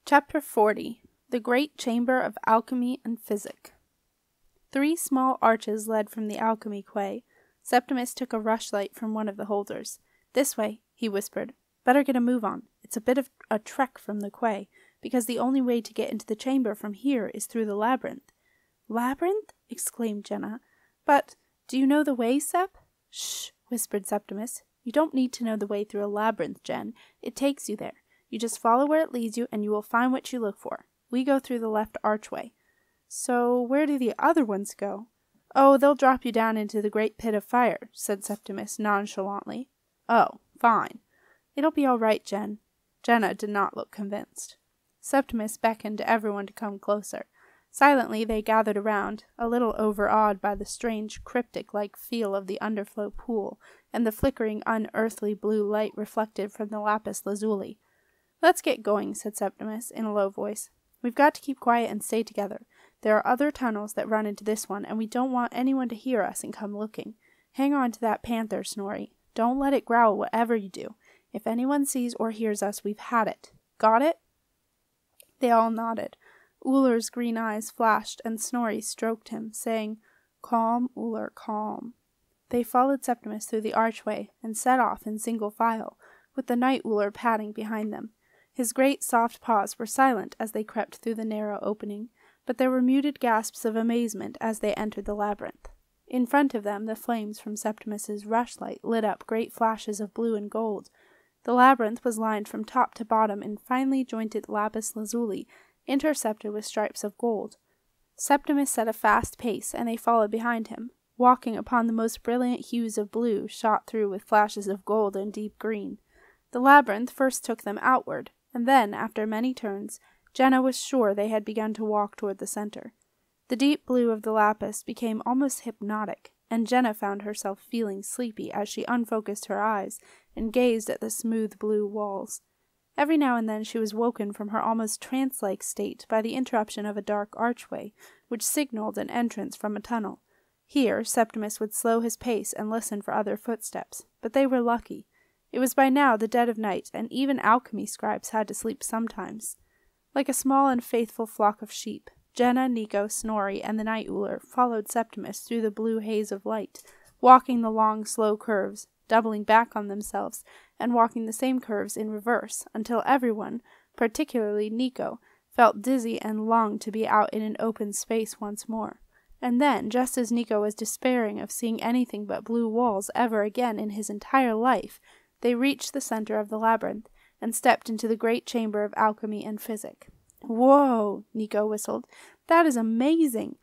Chapter 40. The Great Chamber of Alchemy and Physik. 3 small arches led from the alchemy quay. Septimus took a rushlight from one of the holders. "This way," he whispered. "Better get a move on. It's a bit of a trek from the quay, because the only way to get into the chamber from here is through the labyrinth." "Labyrinth?" exclaimed Jenna. "But, do you know the way, Sep?" "Shh," whispered Septimus. "You don't need to know the way through a labyrinth, Jen. It takes you there. You just follow where it leads you, and you will find what you look for. We go through the left archway." "So where do the other ones go?" "Oh, they'll drop you down into the great pit of fire," said Septimus nonchalantly. "Oh, fine." "It'll be all right, Jen." Jenna did not look convinced. Septimus beckoned to everyone to come closer. Silently they gathered around, a little overawed by the strange, cryptic-like feel of the underflow pool and the flickering, unearthly blue light reflected from the lapis lazuli. "Let's get going," said Septimus, in a low voice. "We've got to keep quiet and stay together. There are other tunnels that run into this one, and we don't want anyone to hear us and come looking. Hang on to that panther, Snorri. Don't let it growl whatever you do. If anyone sees or hears us, we've had it. Got it?" They all nodded. Uller's green eyes flashed, and Snorri stroked him, saying, "Calm, Uller, calm." They followed Septimus through the archway, and set off in single file, with the Night Uller padding behind them. His great soft paws were silent as they crept through the narrow opening, but there were muted gasps of amazement as they entered the labyrinth. In front of them the flames from Septimus's rushlight lit up great flashes of blue and gold. The labyrinth was lined from top to bottom in finely jointed lapis lazuli, intersected with stripes of gold. Septimus set a fast pace, and they followed behind him, walking upon the most brilliant hues of blue shot through with flashes of gold and deep green. The labyrinth first took them outward, and then, after many turns, Jenna was sure they had begun to walk toward the center. The deep blue of the lapis became almost hypnotic, and Jenna found herself feeling sleepy as she unfocused her eyes and gazed at the smooth blue walls. Every now and then she was woken from her almost trance-like state by the interruption of a dark archway, which signaled an entrance from a tunnel. Here Septimus would slow his pace and listen for other footsteps, but they were lucky. It was by now the dead of night, and even alchemy scribes had to sleep sometimes. Like a small and faithful flock of sheep, Jenna, Nico, Snorri, and the Night Uller followed Septimus through the blue haze of light, walking the long, slow curves, doubling back on themselves, and walking the same curves in reverse, until everyone, particularly Nico, felt dizzy and longed to be out in an open space once more. And then, just as Nico was despairing of seeing anything but blue walls ever again in his entire life, they reached the center of the labyrinth, and stepped into the great chamber of alchemy and Physik. "Whoa!" Nico whistled. "That is amazing!"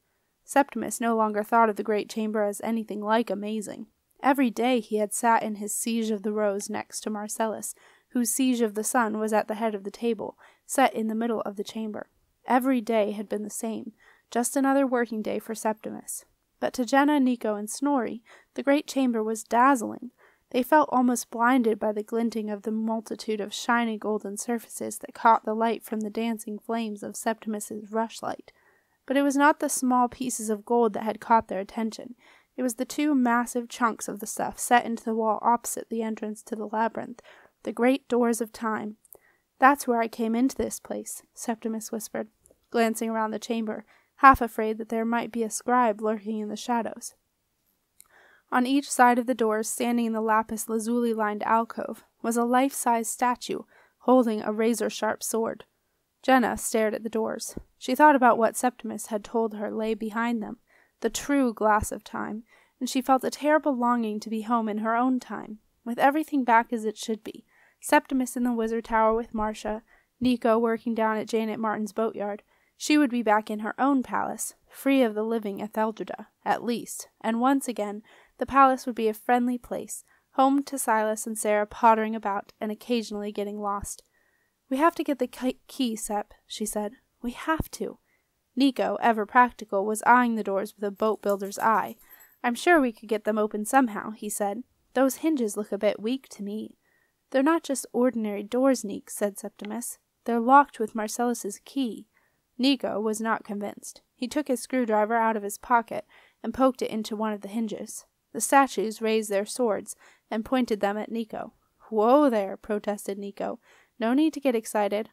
Septimus no longer thought of the great chamber as anything like amazing. Every day he had sat in his Siege of the Rose next to Marcellus, whose Siege of the Sun was at the head of the table, set in the middle of the chamber. Every day had been the same, just another working day for Septimus. But to Jenna, Nico, and Snorri, the great chamber was dazzling. They felt almost blinded by the glinting of the multitude of shiny golden surfaces that caught the light from the dancing flames of Septimus's rushlight. But it was not the small pieces of gold that had caught their attention. It was the 2 massive chunks of the stuff set into the wall opposite the entrance to the labyrinth, the great doors of time. "That's where I came into this place," Septimus whispered, glancing around the chamber, half afraid that there might be a scribe lurking in the shadows. On each side of the doors, standing in the lapis lazuli-lined alcove, was a life-size statue, holding a razor-sharp sword. Jenna stared at the doors. She thought about what Septimus had told her lay behind them, the true glass of time, and she felt a terrible longing to be home in her own time, with everything back as it should be. Septimus in the wizard tower with Marcia, Nico working down at Janet Martin's boatyard. She would be back in her own palace, free of the living Etheldreda, at least, and once again the palace would be a friendly place, home to Silas and Sarah pottering about and occasionally getting lost. "We have to get the key, Sep," she said. "We have to." Nico, ever practical, was eyeing the doors with a boat-builder's eye. "I'm sure we could get them open somehow," he said. "Those hinges look a bit weak to me." "They're not just ordinary doors, Nick," said Septimus. "They're locked with Marcellus's key." Nico was not convinced. He took his screwdriver out of his pocket and poked it into one of the hinges. The statues raised their swords and pointed them at Nico. "Whoa there," protested Nico. "No need to get excited."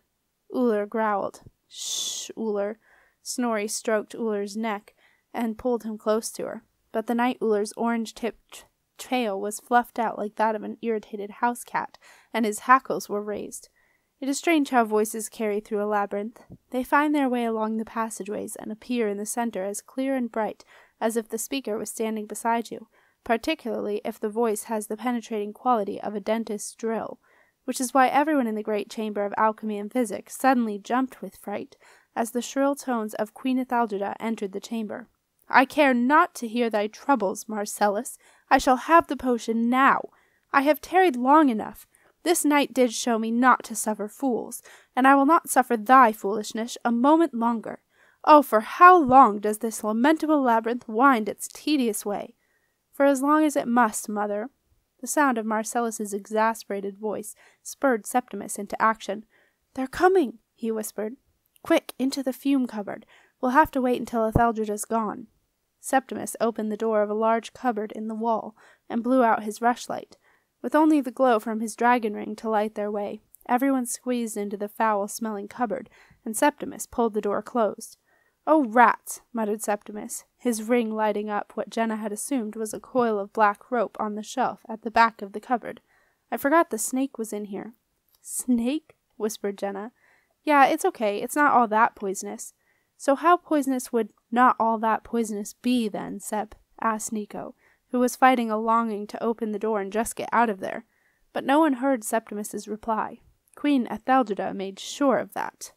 Uller growled. "Shh, Uller." Snorri stroked Uller's neck and pulled him close to her, but the night Uller's orange-tipped tail was fluffed out like that of an irritated house cat, and his hackles were raised. It is strange how voices carry through a labyrinth. They find their way along the passageways and appear in the center as clear and bright as if the speaker was standing beside you, particularly if the voice has the penetrating quality of a dentist's drill, which is why everyone in the great chamber of alchemy and physic suddenly jumped with fright as the shrill tones of Queen Ethelgida entered the chamber. "I care not to hear thy troubles, Marcellus. I shall have the potion now. I have tarried long enough. This night did show me not to suffer fools, and I will not suffer thy foolishness a moment longer. Oh, for how long does this lamentable labyrinth wind its tedious way?" "For as long as it must, mother." The sound of Marcellus's exasperated voice spurred Septimus into action. "They're coming," he whispered. "Quick, into the fume cupboard. We'll have to wait until Ethelgida's gone." Septimus opened the door of a large cupboard in the wall and blew out his rushlight. With only the glow from his dragon ring to light their way, everyone squeezed into the foul-smelling cupboard, and Septimus pulled the door closed. "Oh, rats!" muttered Septimus, his ring lighting up what Jenna had assumed was a coil of black rope on the shelf at the back of the cupboard. "I forgot the snake was in here." "Snake?" whispered Jenna. "Yeah, it's okay. It's not all that poisonous." "So how poisonous would not all that poisonous be, then, Sep?" asked Nico, who was fighting a longing to open the door and just get out of there. But no one heard Septimus's reply. Queen Ethelgida made sure of that.